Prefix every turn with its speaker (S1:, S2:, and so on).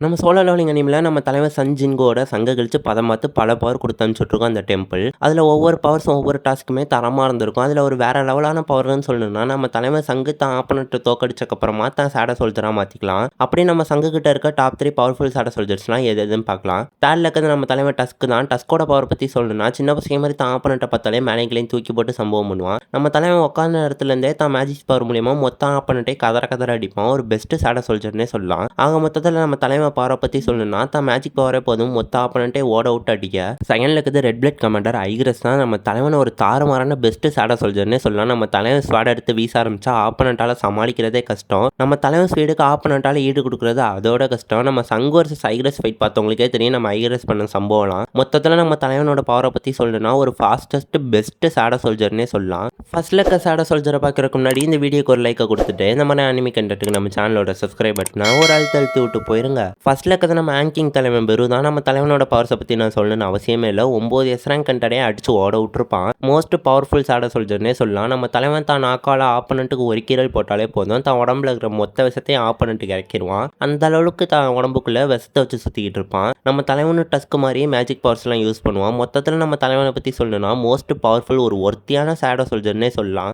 S1: நம்ம solo levelling அனிமில நம்ம தலைவர் சன் ஜின்கோட சங்க கழிச்சு பதம் பார்த்து பல பவர் கொடுத்து அனுப்பிச்சுட்ருக்கோம் அந்த டெம்பிள். அதில் ஒவ்வொரு பவர்ஸும் ஒவ்வொரு டாஸ்க்குமே தரமாக இருந்திருக்கும். அதில் ஒரு வேற லெவலான பவர்னு சொல்லணும்னா நம்ம தலைவர் சங்கு தான் ஆப்பனண்ட்டை தோக்கடிச்சக்கப்புறமா தான் சேட சோல்ஜராக மாற்றிக்கலாம். அப்படி நம்ம சங்கு கிட்ட இருக்க டாப் 3 பவர்ஃபுல் சேட சோல்ஜர்ஸ்லாம் எது எதுன்னு பார்க்கலாம். தேர்டில் இருக்கிறது நம்ம தலைவர் டஸ்க்கு தான். டஸ்கோட பவர் பற்றி சொல்லணும்னா சின்ன பசங்க மாதிரி தான் ஆப்பனண்ட்டை பார்த்தாலே மேலேங்களையும் தூக்கி போட்டு சம்பவம் பண்ணுவான். நம்ம தலைவன் உட்காந்த இடத்துலேருந்தே தான் மேஜிக் பவர் மூலியமா மொத்த ஆப்பனண்ட்டை கதற கதற அடிப்பான். ஒரு பெஸ்ட் சேட சோல்ஜர்னே சொல்லலாம். ஆக மொத்தத்தில் நம்ம தலைவன் பவரை பற்றி சொல்லணும்னா தான் மேஜிக் பவரே போதும் மொத்த ஆப்பனண்ட்டே ஓட விட்டு அடிக்க. செகண்டில் இருக்கிறது ரெட் பிளட் கமாண்டர் ஐக்ரஸ் தான். நம்ம தலைவனை ஒரு தாறுமாறான பெஸ்ட் சேட சோல்ஜர்னே சொல்லலாம். நம்ம தலைவன் ஸ்வாட் எடுத்து வீச ஆரம்பிச்சா ஆப்பனண்ட்டால சமாளிக்கிறதே கஷ்டம். நம்ம தலைவன் ஸ்பீடுக்கு ஆப்பனண்ட்டால ஈடு கொடுக்குறது அதோட கஷ்டம். நம்ம சங்கு வர்சஸ் ஐக்ரஸ் ஃபைட் பார்த்தவங்களுக்கே தெரியும் நம்ம ஐக்ரஸ் பண்ண சம்பவம்லாம். மொத்தத்தில் நம்ம தலைவனோட பவரை பற்றி சொல்லணும்னா ஒரு ஃபாஸ்டஸ்ட் பெஸ்ட் சேட சோல்ஜர்னே சொல்லலாம். ஃபர்ஸ்ட்ல இருக்க சேட சோல்ஜரை பார்க்கறதுக்கு முன்னாடி இந்த வீடியோக்கு ஒரு லைக்கை கொடுத்துட்டு இந்த மாதிரி அனிமி கண்டென்ட்டுக்கு நம்ம சேனலோட சப்ஸ்கிரைப் பட்டனை ஒரு அழுத்தி விட்டு போயிருங்க. ஃபர்ஸ்ட்ல இருக்கிறது நம்ம ஆங்கிங் தலைவன் பெரு தான். நம்ம தலைவனோட பவர்ஸை பற்றி நான் சொல்லணும்னு அவசியமே இல்லை. 9 எஸ்ராங்க் கண்டடையே அடிச்சு ஓட விட்டுருப்பான். மோஸ்ட் பவர்ஃபுல் சேட சோல்ஜர்னே சொல்லலாம். நம்ம தலைவன் தான் நாக்கால ஆப்பனண்ட்டுக்கு ஒரு கீரல் போட்டாலே போதும் தான் உடம்புல இருக்கிற மொத்த விஷத்தையும் ஆப்பனண்ட்டுக்கு இறக்கிடுவான். அந்த அளவுக்கு தான் உடம்புக்குள்ள விஷத்தை வச்சு சுற்றிக்கிட்டு இருப்பான். நம்ம தலைவனு டஸ்க்கு மாதிரியே மேஜிக் பவர்ஸ்லாம் யூஸ் பண்ணுவான். மொத்தத்தில் நம்ம தலைவனை பற்றி சொல்லணும்னா மோஸ்ட் பவர்ஃபுல் ஒரு ஒர்த்தியான சேட சோல்ஜர்னே சொல்லலாம்.